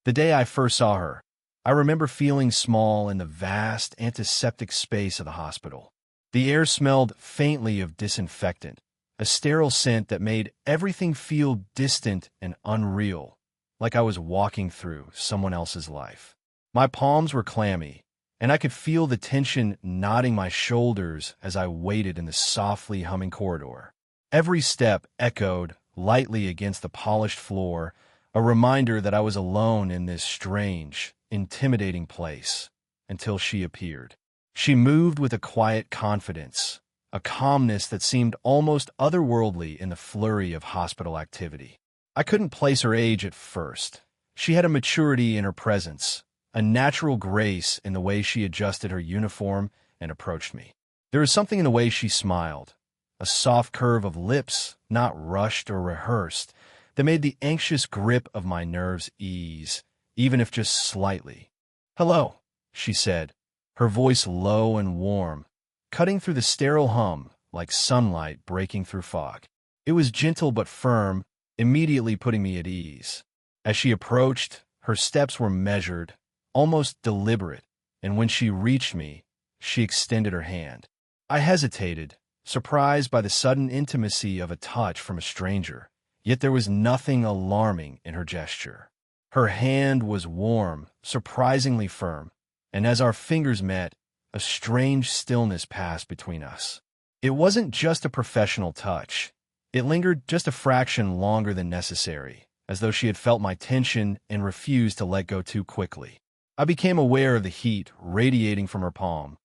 The day I first saw her, I remember feeling small in the vast antiseptic space of the hospital. The air smelled faintly of disinfectant, a sterile scent that made everything feel distant and unreal, like I was walking through someone else's life. My palms were clammy, and I could feel the tension knotting my shoulders as I waited in the softly humming corridor. Every step echoed lightly against the polished floor, a reminder that I was alone in this strange, intimidating place, until she appeared. She moved with a quiet confidence, a calmness that seemed almost otherworldly in the flurry of hospital activity. I couldn't place her age at first. She had a maturity in her presence, a natural grace in the way she adjusted her uniform and approached me. There was something in the way she smiled, a soft curve of lips, not rushed or rehearsed, that made the anxious grip of my nerves ease, even if just slightly. "Hello," she said, her voice low and warm, cutting through the sterile hum like sunlight breaking through fog. It was gentle but firm, immediately putting me at ease. As she approached, her steps were measured, almost deliberate, and when she reached me, she extended her hand. I hesitated, surprised by the sudden intimacy of a touch from a stranger, yet there was nothing alarming in her gesture. Her hand was warm, surprisingly firm, and as our fingers met, a strange stillness passed between us. It wasn't just a professional touch. It lingered just a fraction longer than necessary, as though she had felt my tension and refused to let go too quickly. I became aware of the heat radiating from her palm,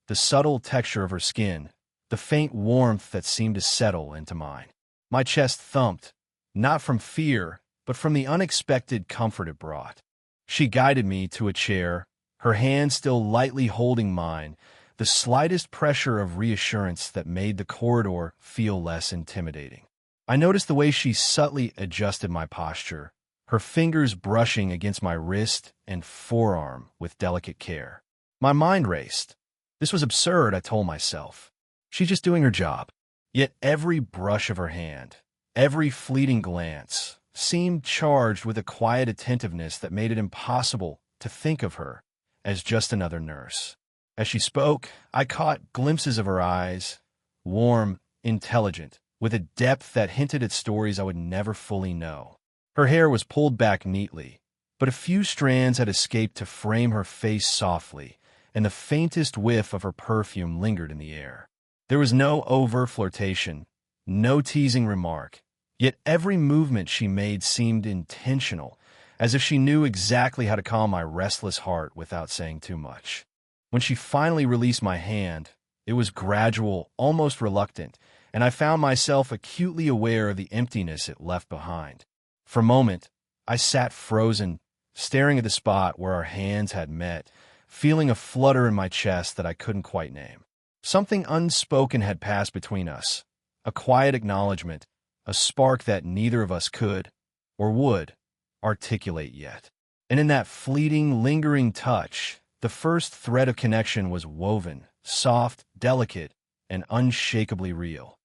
the subtle texture of her skin, the faint warmth that seemed to settle into mine. My chest thumped, not from fear, but from the unexpected comfort it brought. She guided me to a chair, her hand still lightly holding mine, the slightest pressure of reassurance that made the corridor feel less intimidating. I noticed the way she subtly adjusted my posture, her fingers brushing against my wrist and forearm with delicate care. My mind raced. This was absurd, I told myself. She's just doing her job. Yet every brush of her hand, every fleeting glance, seemed charged with a quiet attentiveness that made it impossible to think of her as just another nurse. As she spoke, I caught glimpses of her eyes, warm, intelligent, with a depth that hinted at stories I would never fully know. Her hair was pulled back neatly, but a few strands had escaped to frame her face softly, and the faintest whiff of her perfume lingered in the air. There was no overt flirtation, no teasing remark, yet every movement she made seemed intentional, as if she knew exactly how to calm my restless heart without saying too much. When she finally released my hand, it was gradual, almost reluctant, and I found myself acutely aware of the emptiness it left behind. For a moment, I sat frozen, staring at the spot where our hands had met, feeling a flutter in my chest that I couldn't quite name. Something unspoken had passed between us, a quiet acknowledgement, a spark that neither of us could, or would, articulate yet. And in that fleeting, lingering touch, the first thread of connection was woven, soft, delicate, and unshakably real.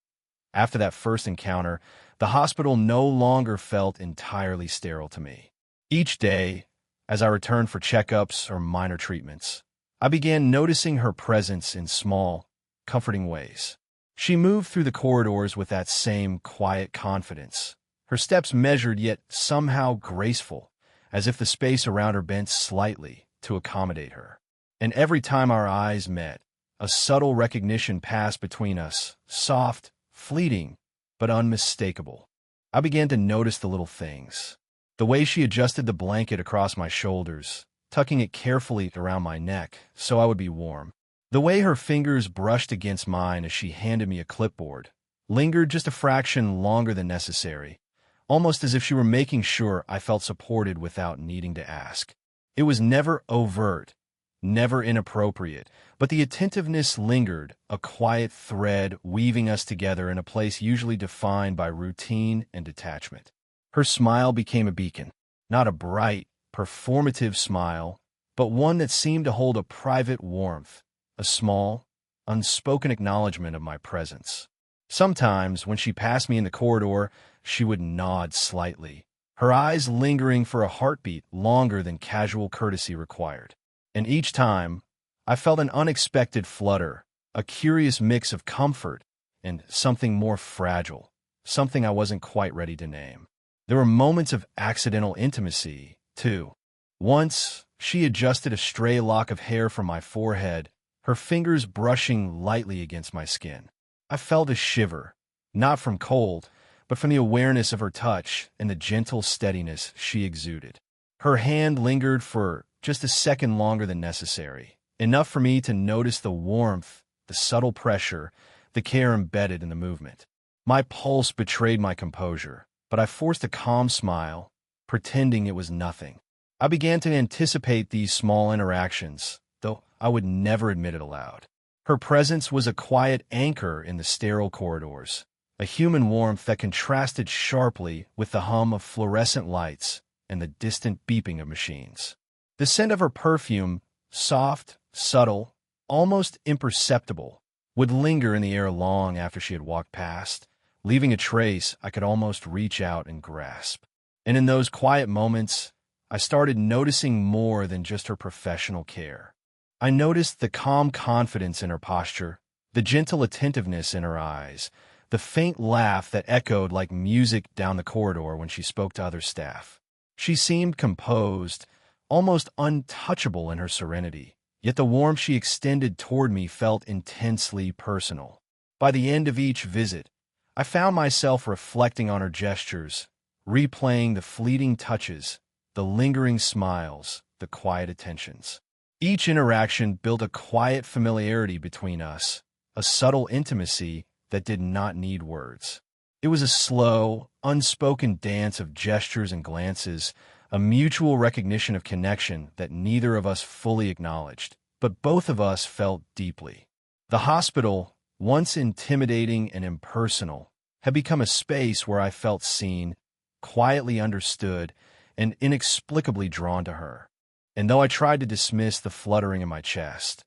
After that first encounter, the hospital no longer felt entirely sterile to me. Each day, as I returned for checkups or minor treatments, I began noticing her presence in small, comforting ways. She moved through the corridors with that same quiet confidence, her steps measured yet somehow graceful, as if the space around her bent slightly to accommodate her. And every time our eyes met, a subtle recognition passed between us, soft, fleeting, but unmistakable. I began to notice the little things. The way she adjusted the blanket across my shoulders, tucking it carefully around my neck so I would be warm. The way her fingers brushed against mine as she handed me a clipboard, lingered just a fraction longer than necessary, almost as if she were making sure I felt supported without needing to ask. It was never overt, never inappropriate, but the attentiveness lingered, a quiet thread weaving us together in a place usually defined by routine and detachment. Her smile became a beacon, not a bright, performative smile, but one that seemed to hold a private warmth, a small, unspoken acknowledgement of my presence. Sometimes, when she passed me in the corridor, she would nod slightly, her eyes lingering for a heartbeat longer than casual courtesy required. And each time, I felt an unexpected flutter, a curious mix of comfort and something more fragile, something I wasn't quite ready to name. There were moments of accidental intimacy, too. Once, she adjusted a stray lock of hair from my forehead, her fingers brushing lightly against my skin. I felt a shiver, not from cold, but from the awareness of her touch and the gentle steadiness she exuded. Her hand lingered for just a second longer than necessary, enough for me to notice the warmth, the subtle pressure, the care embedded in the movement. My pulse betrayed my composure, but I forced a calm smile, pretending it was nothing. I began to anticipate these small interactions, though I would never admit it aloud. Her presence was a quiet anchor in the sterile corridors, a human warmth that contrasted sharply with the hum of fluorescent lights and the distant beeping of machines. The scent of her perfume, soft, subtle, almost imperceptible, would linger in the air long after she had walked past, leaving a trace I could almost reach out and grasp. And in those quiet moments, I started noticing more than just her professional care. I noticed the calm confidence in her posture, the gentle attentiveness in her eyes, the faint laugh that echoed like music down the corridor when she spoke to other staff. She seemed composed, almost untouchable in her serenity, yet the warmth she extended toward me felt intensely personal. By the end of each visit, I found myself reflecting on her gestures, replaying the fleeting touches, the lingering smiles, the quiet attentions. Each interaction built a quiet familiarity between us, a subtle intimacy that did not need words. It was a slow, unspoken dance of gestures and glances, a mutual recognition of connection that neither of us fully acknowledged, but both of us felt deeply. The hospital, once intimidating and impersonal, had become a space where I felt seen, quietly understood, and inexplicably drawn to her. And though I tried to dismiss the fluttering in my chest,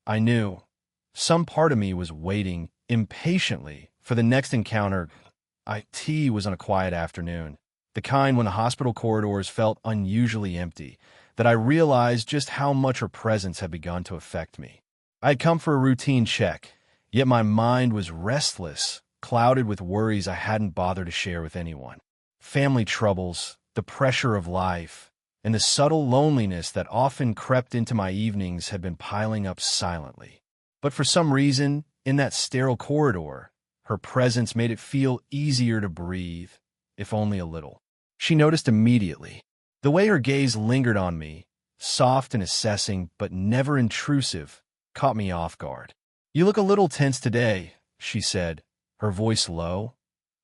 I knew some part of me was waiting impatiently for the next encounter. It was on a quiet afternoon, the kind when the hospital corridors felt unusually empty, that I realized just how much her presence had begun to affect me. I had come for a routine check, yet my mind was restless, clouded with worries I hadn't bothered to share with anyone. Family troubles, the pressure of life, and the subtle loneliness that often crept into my evenings had been piling up silently. But for some reason, in that sterile corridor, her presence made it feel easier to breathe, if only a little. She noticed immediately. The way her gaze lingered on me, soft and assessing but never intrusive, caught me off guard. "You look a little tense today," she said, her voice low,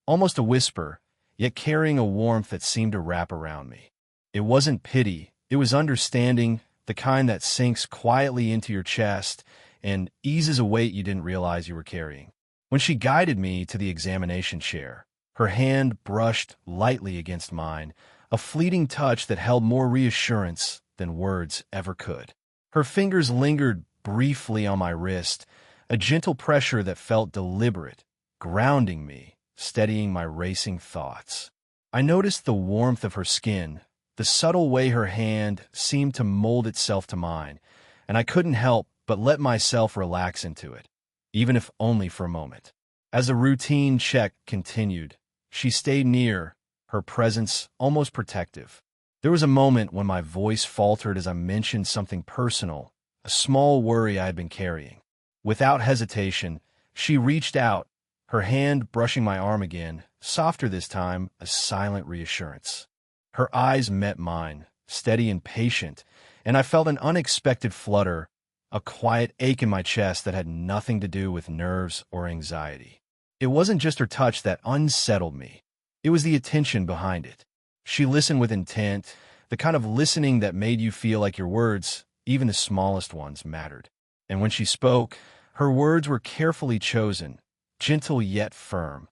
almost a whisper, yet carrying a warmth that seemed to wrap around me. It wasn't pity, it was understanding, the kind that sinks quietly into your chest and eases a weight you didn't realize you were carrying. When she guided me to the examination chair, her hand brushed lightly against mine, a fleeting touch that held more reassurance than words ever could. Her fingers lingered briefly on my wrist, a gentle pressure that felt deliberate, grounding me, steadying my racing thoughts. I noticed the warmth of her skin, the subtle way her hand seemed to mold itself to mine, and I couldn't help but let myself relax into it, even if only for a moment. As the routine check continued, she stayed near, her presence almost protective. There was a moment when my voice faltered as I mentioned something personal, a small worry I had been carrying. Without hesitation, she reached out, her hand brushing my arm again, softer this time, a silent reassurance. Her eyes met mine, steady and patient, and I felt an unexpected flutter, a quiet ache in my chest that had nothing to do with nerves or anxiety. It wasn't just her touch that unsettled me. It was the attention behind it. She listened with intent, the kind of listening that made you feel like your words, even the smallest ones, mattered. And when she spoke, her words were carefully chosen, gentle yet firm,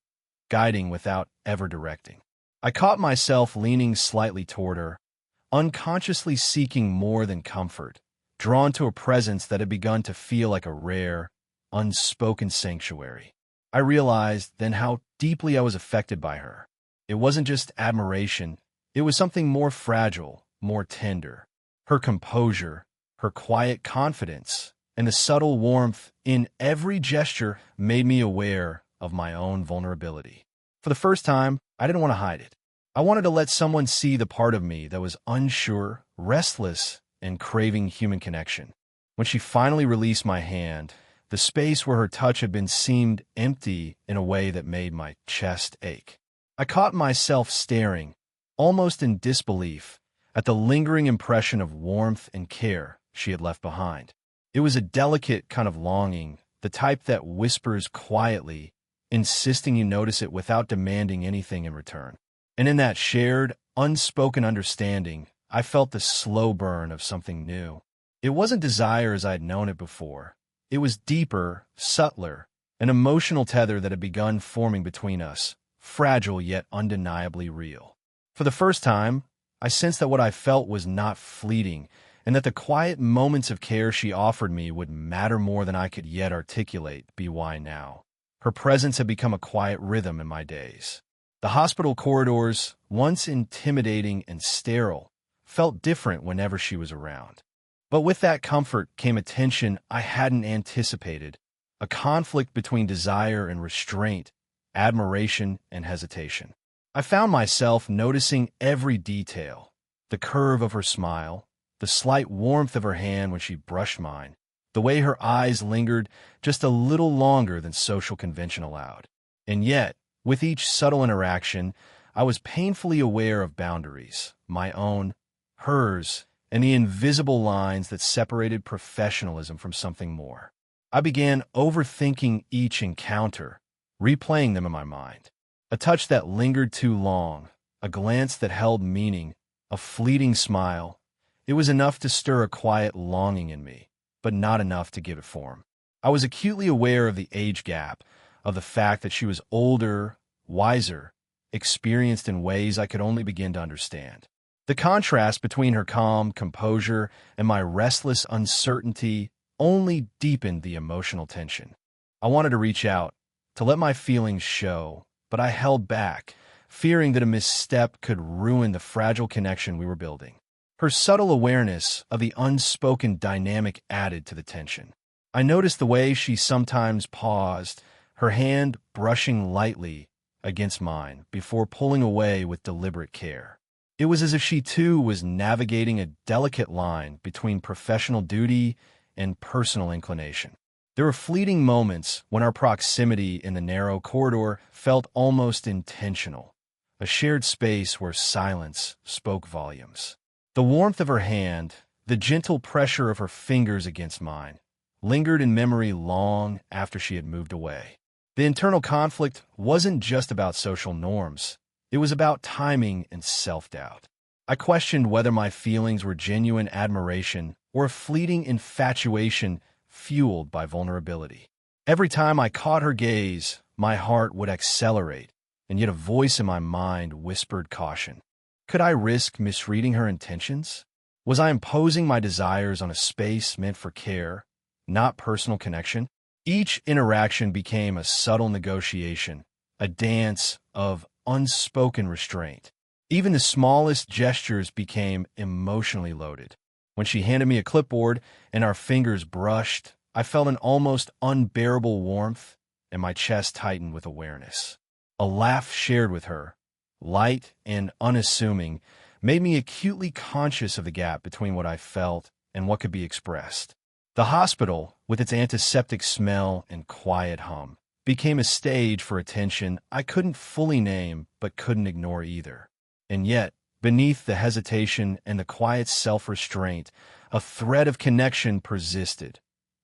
guiding without ever directing. I caught myself leaning slightly toward her, unconsciously seeking more than comfort, drawn to a presence that had begun to feel like a rare, unspoken sanctuary. I realized then how deeply I was affected by her. It wasn't just admiration, It was something more fragile, more tender. Her composure, her quiet confidence, and the subtle warmth in every gesture made me aware of my own vulnerability. For the first time, I didn't want to hide it. I wanted to let someone see the part of me that was unsure, restless, and craving human connection. When she finally released my hand, the space where her touch had been seemed empty in a way that made my chest ache. I caught myself staring, almost in disbelief, at the lingering impression of warmth and care she had left behind. It was a delicate kind of longing, the type that whispers quietly, insisting you notice it without demanding anything in return. And in that shared, unspoken understanding, I felt the slow burn of something new. It wasn't desire as I had known it before. It was deeper, subtler, an emotional tether that had begun forming between us, fragile yet undeniably real. For the first time, I sensed that what I felt was not fleeting, and that the quiet moments of care she offered me would matter more than I could yet articulate why now. Her presence had become a quiet rhythm in my days. The hospital corridors, once intimidating and sterile, felt different whenever she was around. But with that comfort came a tension I hadn't anticipated, a conflict between desire and restraint, admiration and hesitation. I found myself noticing every detail, the curve of her smile, the slight warmth of her hand when she brushed mine, the way her eyes lingered just a little longer than social convention allowed. And yet, with each subtle interaction, I was painfully aware of boundaries, my own, hers, and the invisible lines that separated professionalism from something more. I began overthinking each encounter, replaying them in my mind. A touch that lingered too long, a glance that held meaning, a fleeting smile. It was enough to stir a quiet longing in me, but not enough to give it form. I was acutely aware of the age gap, of the fact that she was older, wiser, experienced in ways I could only begin to understand. The contrast between her calm composure and my restless uncertainty only deepened the emotional tension. I wanted to reach out, to let my feelings show, but I held back, fearing that a misstep could ruin the fragile connection we were building. Her subtle awareness of the unspoken dynamic added to the tension. I noticed the way she sometimes paused, her hand brushing lightly against mine before pulling away with deliberate care. It was as if she too was navigating a delicate line between professional duty and personal inclination. There were fleeting moments when our proximity in the narrow corridor felt almost intentional, a shared space where silence spoke volumes. The warmth of her hand, the gentle pressure of her fingers against mine, lingered in memory long after she had moved away. The internal conflict wasn't just about social norms. It was about timing and self-doubt. I questioned whether my feelings were genuine admiration or a fleeting infatuation fueled by vulnerability. Every time I caught her gaze, my heart would accelerate, and yet a voice in my mind whispered caution. Could I risk misreading her intentions? Was I imposing my desires on a space meant for care, not personal connection? Each interaction became a subtle negotiation, a dance of unspoken restraint. Even the smallest gestures became emotionally loaded. When she handed me a clipboard and our fingers brushed, I felt an almost unbearable warmth, and my chest tightened with awareness. A laugh shared with her, light and unassuming, made me acutely conscious of the gap between what I felt and what could be expressed. The hospital, with its antiseptic smell and quiet hum, became a stage for attention I couldn't fully name but couldn't ignore either. And yet, beneath the hesitation and the quiet self-restraint, a thread of connection persisted,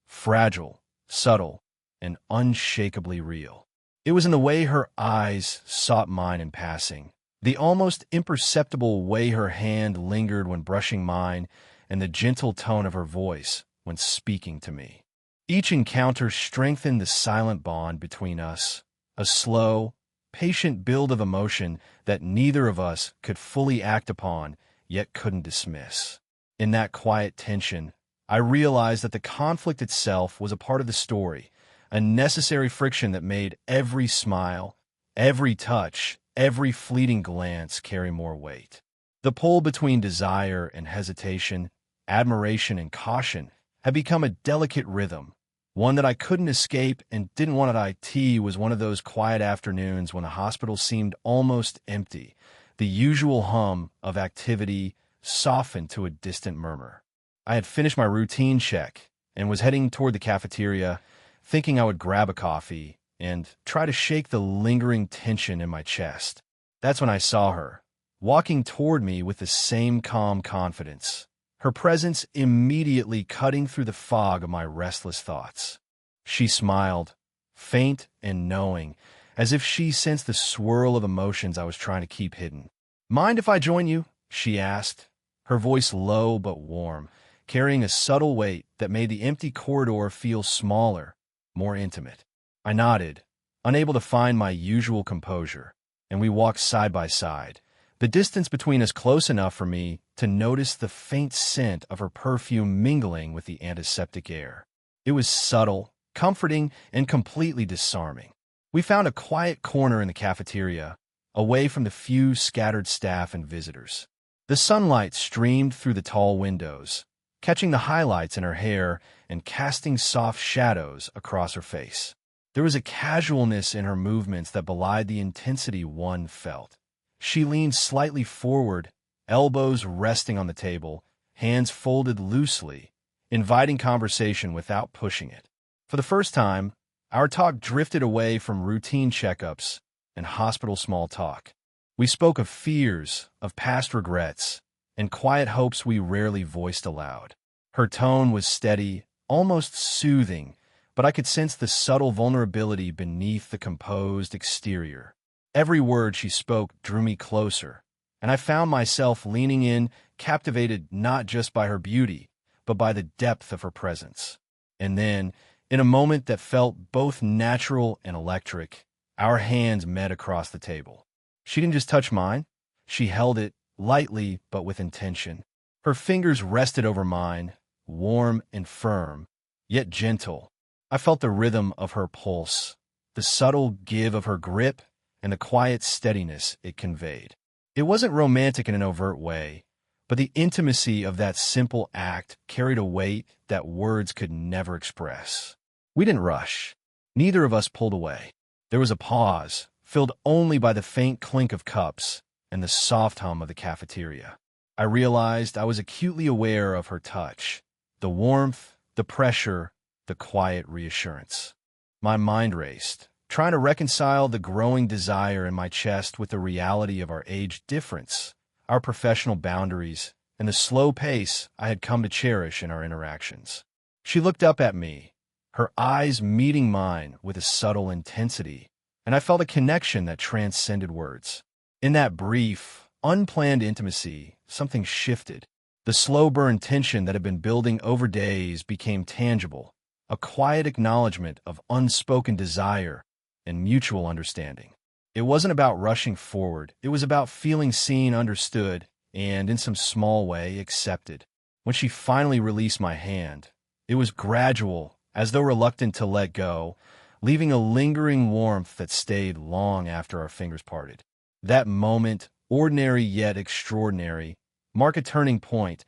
fragile, subtle, and unshakably real. It was in the way her eyes sought mine in passing, the almost imperceptible way her hand lingered when brushing mine, and the gentle tone of her voice when speaking to me. Each encounter strengthened the silent bond between us, a slow, patient build of emotion that neither of us could fully act upon, yet couldn't dismiss. In that quiet tension, I realized that the conflict itself was a part of the story, a necessary friction that made every smile, every touch, every fleeting glance carry more weight. The pull between desire and hesitation, admiration and caution, had become a delicate rhythm, one that I couldn't escape and didn't want at IT. Was one of those quiet afternoons when the hospital seemed almost empty. The usual hum of activity softened to a distant murmur. I had finished my routine check and was heading toward the cafeteria, thinking I would grab a coffee and try to shake the lingering tension in my chest. That's when I saw her, walking toward me with the same calm confidence, her presence immediately cutting through the fog of my restless thoughts. She smiled, faint and knowing, as if she sensed the swirl of emotions I was trying to keep hidden. "Mind if I join you?" she asked, her voice low but warm, carrying a subtle weight that made the empty corridor feel smaller, more intimate. I nodded, unable to find my usual composure, and we walked side by side, the distance between us close enough for me to notice the faint scent of her perfume mingling with the antiseptic air. It was subtle, comforting, and completely disarming. We found a quiet corner in the cafeteria, away from the few scattered staff and visitors. The sunlight streamed through the tall windows, catching the highlights in her hair and casting soft shadows across her face. There was a casualness in her movements that belied the intensity one felt. She leaned slightly forward, elbows resting on the table, hands folded loosely, inviting conversation without pushing it. For the first time, our talk drifted away from routine checkups and hospital small talk. We spoke of fears, of past regrets, and quiet hopes we rarely voiced aloud. Her tone was steady, almost soothing, but I could sense the subtle vulnerability beneath the composed exterior. Every word she spoke drew me closer, and I found myself leaning in, captivated not just by her beauty, but by the depth of her presence. And then, in a moment that felt both natural and electric, our hands met across the table. She didn't just touch mine, she held it, lightly but with intention. Her fingers rested over mine, warm and firm, yet gentle. I felt the rhythm of her pulse, the subtle give of her grip, and the quiet steadiness it conveyed. It wasn't romantic in an overt way, but the intimacy of that simple act carried a weight that words could never express. We didn't rush. Neither of us pulled away. There was a pause, filled only by the faint clink of cups and the soft hum of the cafeteria. I realized I was acutely aware of her touch, the warmth, the pressure, the quiet reassurance. My mind raced, trying to reconcile the growing desire in my chest with the reality of our age difference, our professional boundaries, and the slow pace I had come to cherish in our interactions. She looked up at me, her eyes meeting mine with a subtle intensity, and I felt a connection that transcended words. In that brief, unplanned intimacy, something shifted. The slow-burn tension that had been building over days became tangible, a quiet acknowledgement of unspoken desire and mutual understanding. It wasn't about rushing forward. It was about feeling seen, understood, and, in some small way, accepted. When she finally released my hand, it was gradual, as though reluctant to let go, leaving a lingering warmth that stayed long after our fingers parted. That moment, ordinary yet extraordinary, marked a turning point,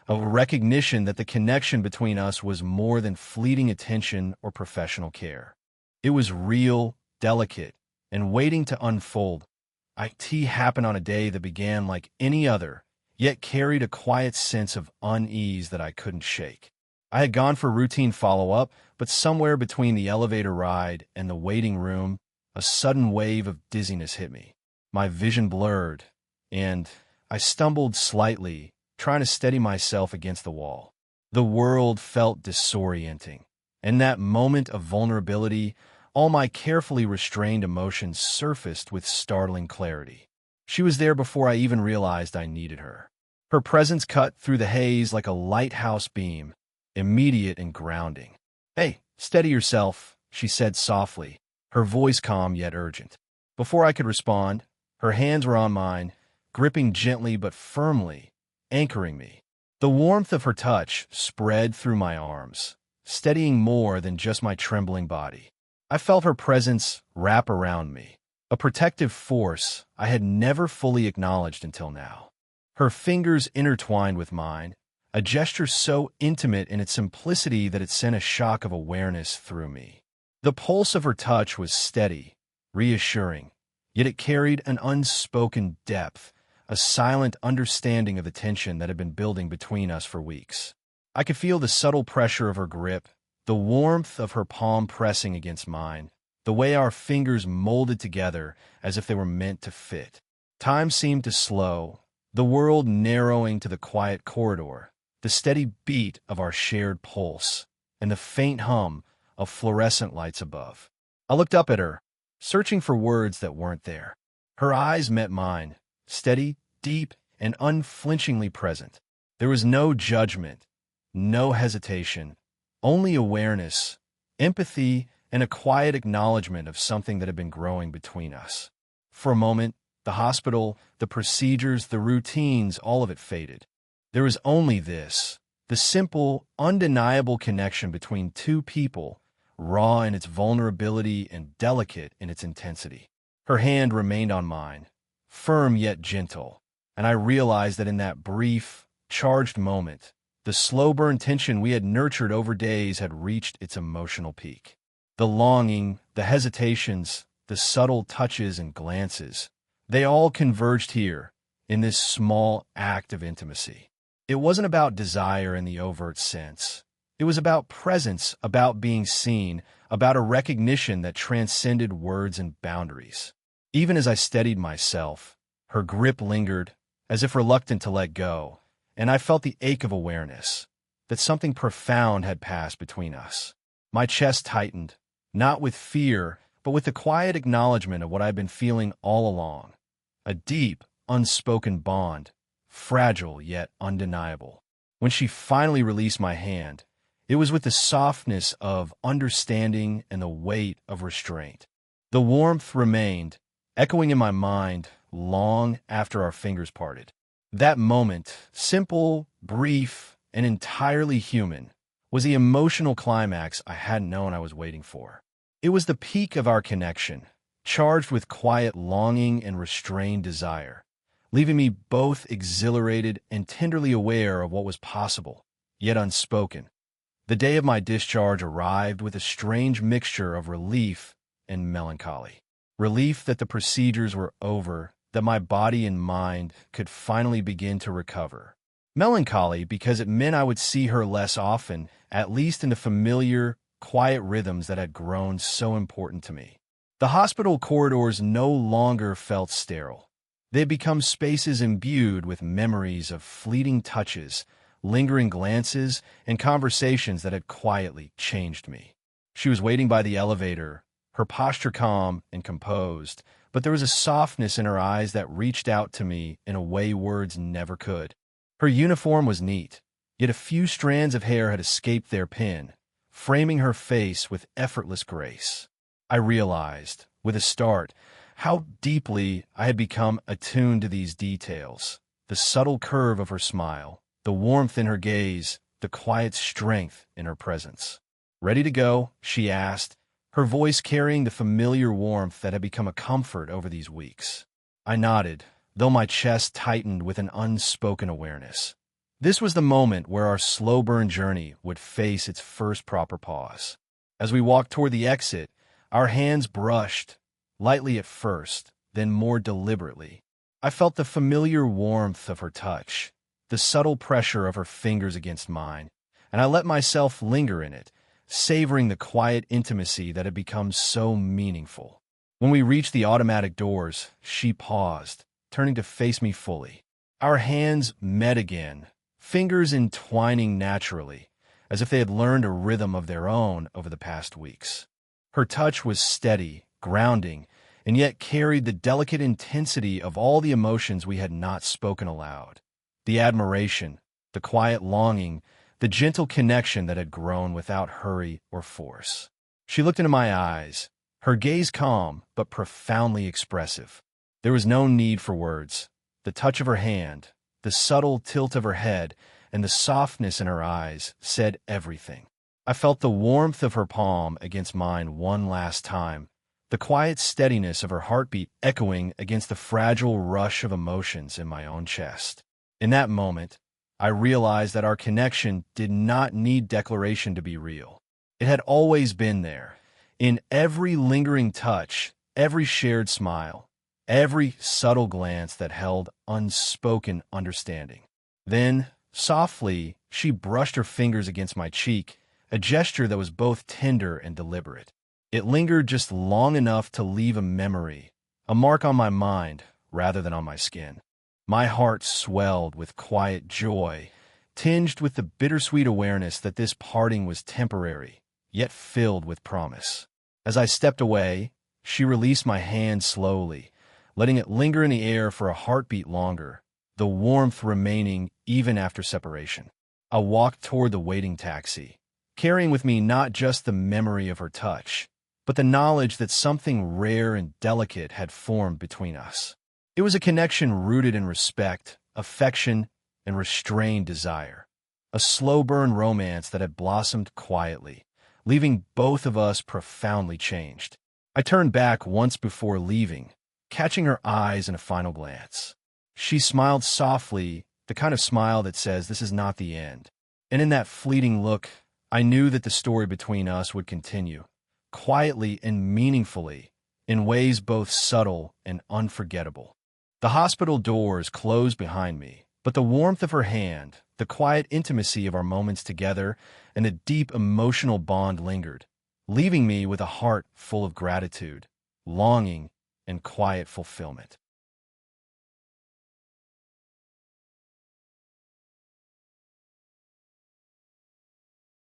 a recognition that the connection between us was more than fleeting attention or professional care. It was real, delicate, and waiting to unfold. IT happened on a day that began like any other, yet carried a quiet sense of unease that I couldn't shake. I had gone for routine follow-up, but somewhere between the elevator ride and the waiting room, a sudden wave of dizziness hit me. My vision blurred, and I stumbled slightly, trying to steady myself against the wall. The world felt disorienting. In that moment of vulnerability, all my carefully restrained emotions surfaced with startling clarity. She was there before I even realized I needed her. Her presence cut through the haze like a lighthouse beam, immediate and grounding. "Hey, steady yourself," she said softly, her voice calm yet urgent. Before I could respond, her hands were on mine, gripping gently but firmly, anchoring me. The warmth of her touch spread through my arms, steadying more than just my trembling body. I felt her presence wrap around me, a protective force I had never fully acknowledged until now. her fingers intertwined with mine, a gesture so intimate in its simplicity that it sent a shock of awareness through me. The pulse of her touch was steady, reassuring, yet it carried an unspoken depth, a silent understanding of the tension that had been building between us for weeks. I could feel the subtle pressure of her grip, the warmth of her palm pressing against mine, the way our fingers molded together as if they were meant to fit. Time seemed to slow, the world narrowing to the quiet corridor, the steady beat of our shared pulse, and the faint hum of fluorescent lights above. I looked up at her, searching for words that weren't there. Her eyes met mine, steady, deep, and unflinchingly present. There was no judgment, no hesitation, only awareness, empathy, and a quiet acknowledgement of something that had been growing between us. For a moment, the hospital, the procedures, the routines, all of it faded. There was only this, the simple, undeniable connection between two people, raw in its vulnerability and delicate in its intensity. Her hand remained on mine, firm yet gentle, and I realized that in that brief, charged moment, the slow-burn tension we had nurtured over days had reached its emotional peak. The longing, the hesitations, the subtle touches and glances, they all converged here, in this small act of intimacy. It wasn't about desire in the overt sense. It was about presence, about being seen, about a recognition that transcended words and boundaries. Even as I steadied myself, her grip lingered, as if reluctant to let go, and I felt the ache of awareness, that something profound had passed between us. My chest tightened, not with fear, but with the quiet acknowledgement of what I'd been feeling all along. A deep, unspoken bond, fragile yet undeniable. When she finally released my hand, it was with the softness of understanding and the weight of restraint. The warmth remained, echoing in my mind long after our fingers parted. That moment, simple, brief, and entirely human, was the emotional climax I hadn't known I was waiting for. It was the peak of our connection, charged with quiet longing and restrained desire, leaving me both exhilarated and tenderly aware of what was possible, yet unspoken. The day of my discharge arrived with a strange mixture of relief and melancholy. Relief that the procedures were over, that my body and mind could finally begin to recover. Melancholy because it meant I would see her less often, at least in the familiar, quiet rhythms that had grown so important to me. The hospital corridors no longer felt sterile. They had become spaces imbued with memories of fleeting touches, lingering glances, and conversations that had quietly changed me. She was waiting by the elevator, her posture calm and composed, but there was a softness in her eyes that reached out to me in a way words never could. Her uniform was neat, yet a few strands of hair had escaped their pin, framing her face with effortless grace. I realized, with a start, how deeply I had become attuned to these details. The subtle curve of her smile, the warmth in her gaze, the quiet strength in her presence. "Ready to go?" she asked, her voice carrying the familiar warmth that had become a comfort over these weeks. I nodded, though my chest tightened with an unspoken awareness. This was the moment where our slow-burn journey would face its first proper pause. As we walked toward the exit, our hands brushed, lightly at first, then more deliberately. I felt the familiar warmth of her touch, the subtle pressure of her fingers against mine, and I let myself linger in it, savoring the quiet intimacy that had become so meaningful. When we reached the automatic doors, she paused, turning to face me fully. Our hands met again, fingers entwining naturally, as if they had learned a rhythm of their own over the past weeks. Her touch was steady, grounding, and yet carried the delicate intensity of all the emotions we had not spoken aloud. The admiration, the quiet longing, the gentle connection that had grown without hurry or force. She looked into my eyes, her gaze calm but profoundly expressive. There was no need for words. The touch of her hand, the subtle tilt of her head, and the softness in her eyes said everything. I felt the warmth of her palm against mine one last time, the quiet steadiness of her heartbeat echoing against the fragile rush of emotions in my own chest. In that moment, I realized that our connection did not need declaration to be real. It had always been there, in every lingering touch, every shared smile, every subtle glance that held unspoken understanding. Then, softly, she brushed her fingers against my cheek, a gesture that was both tender and deliberate. It lingered just long enough to leave a memory, a mark on my mind rather than on my skin. My heart swelled with quiet joy, tinged with the bittersweet awareness that this parting was temporary, yet filled with promise. As I stepped away, she released my hand slowly, letting it linger in the air for a heartbeat longer, the warmth remaining even after separation. I walked toward the waiting taxi, carrying with me not just the memory of her touch, but the knowledge that something rare and delicate had formed between us. It was a connection rooted in respect, affection, and restrained desire, a slow-burn romance that had blossomed quietly, leaving both of us profoundly changed. I turned back once before leaving, catching her eyes in a final glance. She smiled softly, the kind of smile that says, "This is not the end." And in that fleeting look, I knew that the story between us would continue, quietly and meaningfully, in ways both subtle and unforgettable. The hospital doors closed behind me, but the warmth of her hand, the quiet intimacy of our moments together, and a deep emotional bond lingered, leaving me with a heart full of gratitude, longing, and quiet fulfillment.